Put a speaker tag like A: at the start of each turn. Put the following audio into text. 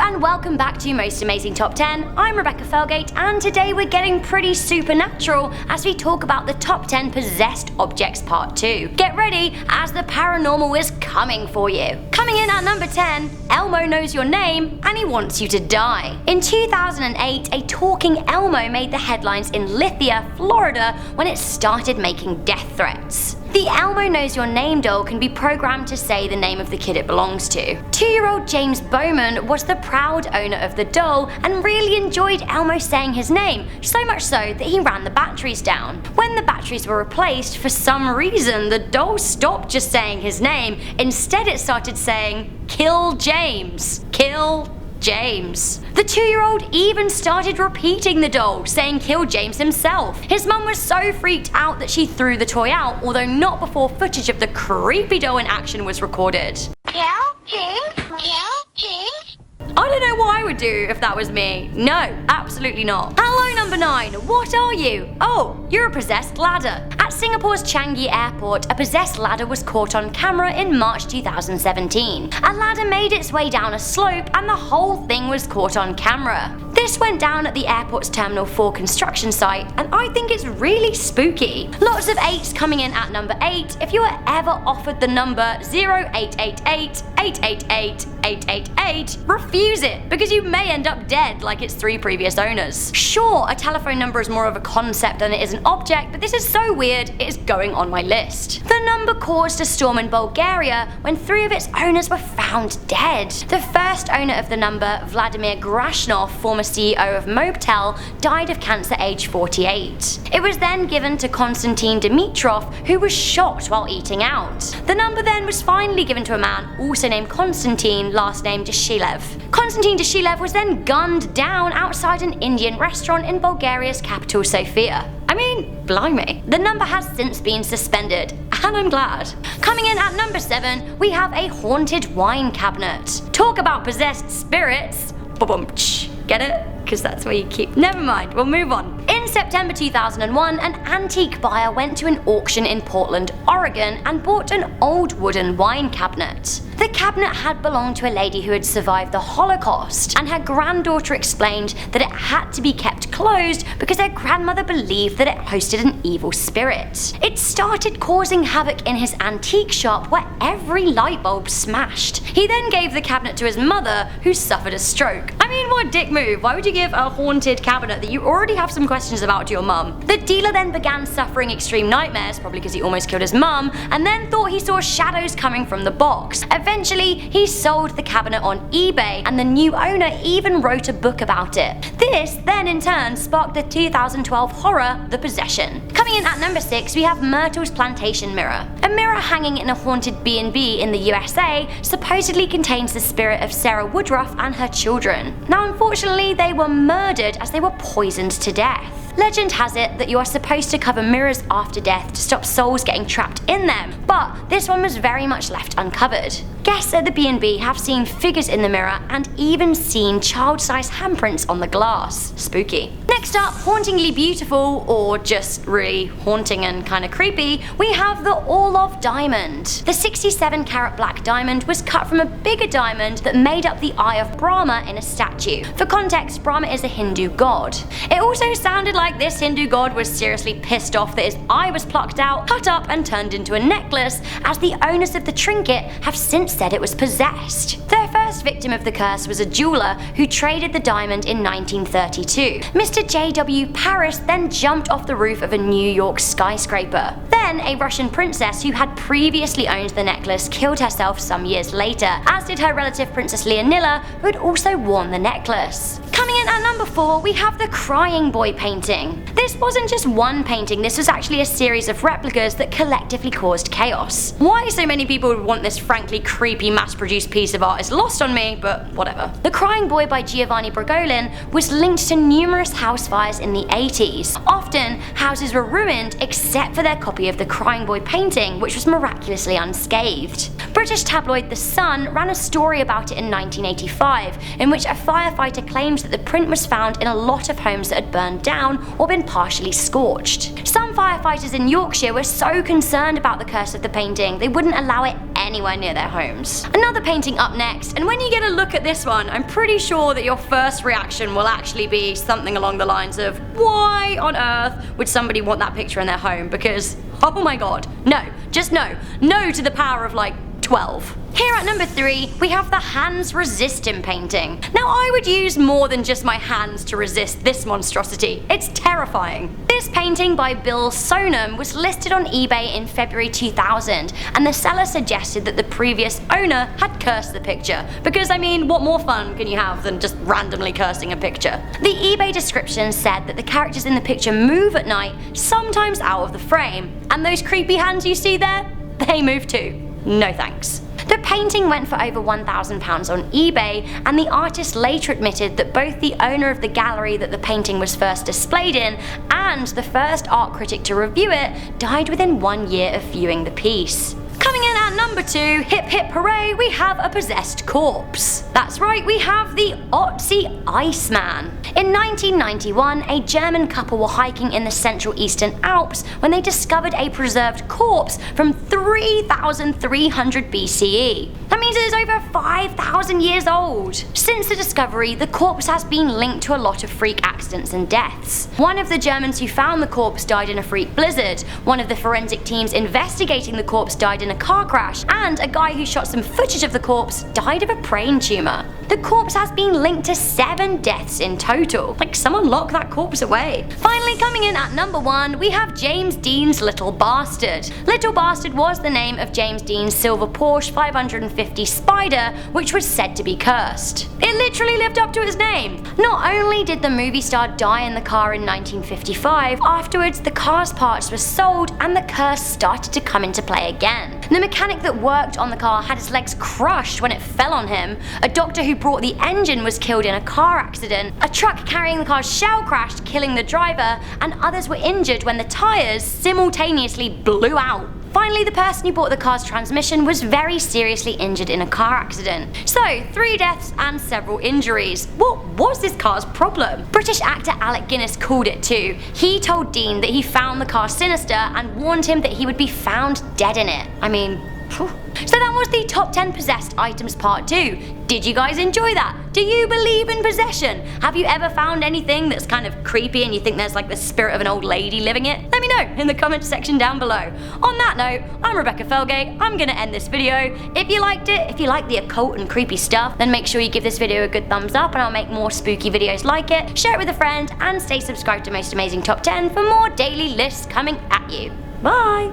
A: and welcome back to Most Amazing Top 10. I'm Rebecca Felgate, and today we're getting pretty supernatural as we talk about the top 10 possessed objects part 2. Get ready, as the paranormal is coming for you. Coming in at number 10, Elmo knows your name and he wants you to die. In 2008, a talking Elmo made the headlines in Lithia, Florida when it started making death threats. The Elmo Knows Your Name doll can be programmed to say the name of the kid it belongs to. 2-year-old James Bowman was the proud owner of the doll and really enjoyed Elmo saying his name, so much so that he ran the batteries down. When the batteries were replaced, for some reason the doll stopped just saying his name. Instead it started saying, "Kill James, kill James." The 2-year-old even started repeating the doll, saying "Kill James" himself. His mum was so freaked out that she threw the toy out, although not before footage of the creepy doll in action was recorded.
B: Kill James, kill James.
A: I don't know what I would do if that was me. No, absolutely not. Hello, number 9. What are you? Oh, you're a possessed ladder. At Singapore's Changi Airport, a possessed ladder was caught on camera in March 2017. A ladder made its way down a slope and the whole thing was caught on camera. This went down at the airport's Terminal 4 construction site, and I think it's really spooky. Lots of 8s coming in at number 8. If you were ever offered the number 0888 888 888, refuse it, because you may end up dead like its 3 previous owners. Sure, a telephone number is more of a concept than it is an object, but this is so weird it is going on my list. The number caused a storm in Bulgaria when 3 of its owners were found dead. The first owner of the number, Vladimir Grashnov, former CEO of Motel, died of cancer aged 48. It was then given to Konstantin Dimitrov, who was shot while eating out. The number then was finally given to a man also named Konstantin, last name Dashilev. Konstantin Dashilev was then gunned down outside an Indian restaurant in Bulgaria's capital Sofia. I mean, blimey. The number has since been suspended, and I'm glad. Coming in at number 7, we have a haunted wine cabinet. Talk about possessed spirits. Ba-bum-tsh. Get it? Because that's where you keep. Never mind, we'll move on. In September 2001, an antique buyer went to an auction in Portland, Oregon and bought an old wooden wine cabinet. The cabinet had belonged to a lady who had survived the Holocaust, and her granddaughter explained that it had to be kept closed because her grandmother believed that it hosted an evil spirit. It started causing havoc in his antique shop where every light bulb smashed. He then gave the cabinet to his mother, who suffered a stroke. I mean, what a dick move. Why would you give a haunted cabinet that you already have some questions about to your mum? The dealer then began suffering extreme nightmares, probably because he almost killed his mum, and then thought he saw shadows coming from the box. Eventually, he sold the cabinet on eBay, and the new owner even wrote a book about it. This then in turn sparked the 2012 horror, The Possession. Coming in at number 6, we have Myrtles' Plantation mirror. A mirror hanging in a haunted B&B in the USA supposedly contains the spirit of Sarah Woodruff and her children. Now, unfortunately, they were murdered as they were poisoned to death. Legend has it that you are supposed to cover mirrors after death to stop souls getting trapped in them, but this one was very much left uncovered. Guests at the B&B have seen figures in the mirror and even seen child-sized handprints on the glass. Spooky. Next up, hauntingly beautiful, or just really haunting and kinda creepy, we have the Orlov Diamond. The 67-carat black diamond was cut from a bigger diamond that made up the eye of Brahma in a statue. For context, Brahma is a Hindu god. It also sounded like this Hindu god was seriously pissed off that his eye was plucked out, cut up and turned into a necklace, as the owners of the trinket have since said it was possessed. Their first victim of the curse was a jeweler who traded the diamond in 1932. Mr. J.W. Paris then jumped off the roof of a New York skyscraper. Then a Russian princess who had previously owned the necklace killed herself some years later, as did her relative Princess Leonilla, who had also worn the necklace. Coming in at number 4, we have the Crying Boy painting. This wasn't just one painting, this was actually a series of replicas that collectively caused chaos. Why so many people would want this frankly creepy mass-produced piece of art is lost on me, but whatever. The Crying Boy by Giovanni Bragolin was linked to numerous house fires in the 80s. Often, houses were ruined except for their copy of the Crying Boy painting, which was miraculously unscathed. British tabloid The Sun ran a story about it in 1985, in which a firefighter claimed that the print was found in a lot of homes that had burned down or been partially scorched. Some firefighters in Yorkshire were so concerned about the curse of the painting they wouldn't allow it anywhere near their homes. Another painting up next, and when you get a look at this one, I'm pretty sure that your first reaction will actually be something along the lines of, why on earth would somebody want that picture in their home? Because, oh my god, no, just no. No to the power of like 12. Here at number 3, we have the hands resistant painting. Now I would use more than just my hands to resist this monstrosity. It's terrifying. This painting by Bill Sonam was listed on eBay in February 2000, and the seller suggested that the previous owner had cursed the picture. Because I mean, what more fun can you have than just randomly cursing a picture? The eBay description said that the characters in the picture move at night, sometimes out of the frame. And those creepy hands you see there? They move too. No thanks. The painting went for over £1,000 on eBay, and the artist later admitted that both the owner of the gallery that the painting was first displayed in and the first art critic to review it died within 1 year of viewing the piece. Coming in at number 2, hip hip hooray, we have a possessed corpse. That's right, we have the Otzi Iceman. In 1991, a German couple were hiking in the Central Eastern Alps when they discovered a preserved corpse from 3,300 BCE. That means it is over 5,000 years old. Since the discovery, the corpse has been linked to a lot of freak accidents and deaths. One of the Germans who found the corpse died in a freak blizzard, one of the forensic teams investigating the corpse died in a car crash, and a guy who shot some footage of the corpse died of a brain tumor. The corpse has been linked to 7 deaths in total. Like, someone lock that corpse away. Finally, coming in at number 1, we have James Dean's Little Bastard. Little Bastard was the name of James Dean's silver Porsche 550 Spider, which was said to be cursed. It literally lived up to its name. Not only did the movie star die in the car in 1955, afterwards the car's parts were sold and the curse started to come into play again. The mechanic that worked on the car had his legs crushed when it fell on him, a doctor who brought the engine was killed in a car accident, a truck carrying the car's shell crashed, killing the driver, and others were injured when the tyres simultaneously blew out. Finally, the person who bought the car's transmission was very seriously injured in a car accident. So, 3 deaths and several injuries. What was this car's problem? British actor Alec Guinness called it too. He told Dean that he found the car sinister and warned him that he would be found dead in it. I mean, phew. So that was the top 10 possessed items part 2. Did you guys enjoy that? Do you believe in possession? Have you ever found anything that's kind of creepy and you think there's like the spirit of an old lady living it? Let me know in the comments section down below. On that note, I'm Rebecca Felgate. I'm gonna end this video. If you liked it, if you like the occult and creepy stuff, then make sure you give this video a good thumbs up and I'll make more spooky videos like it. Share it with a friend and stay subscribed to Most Amazing Top 10 for more daily lists coming at you. Bye!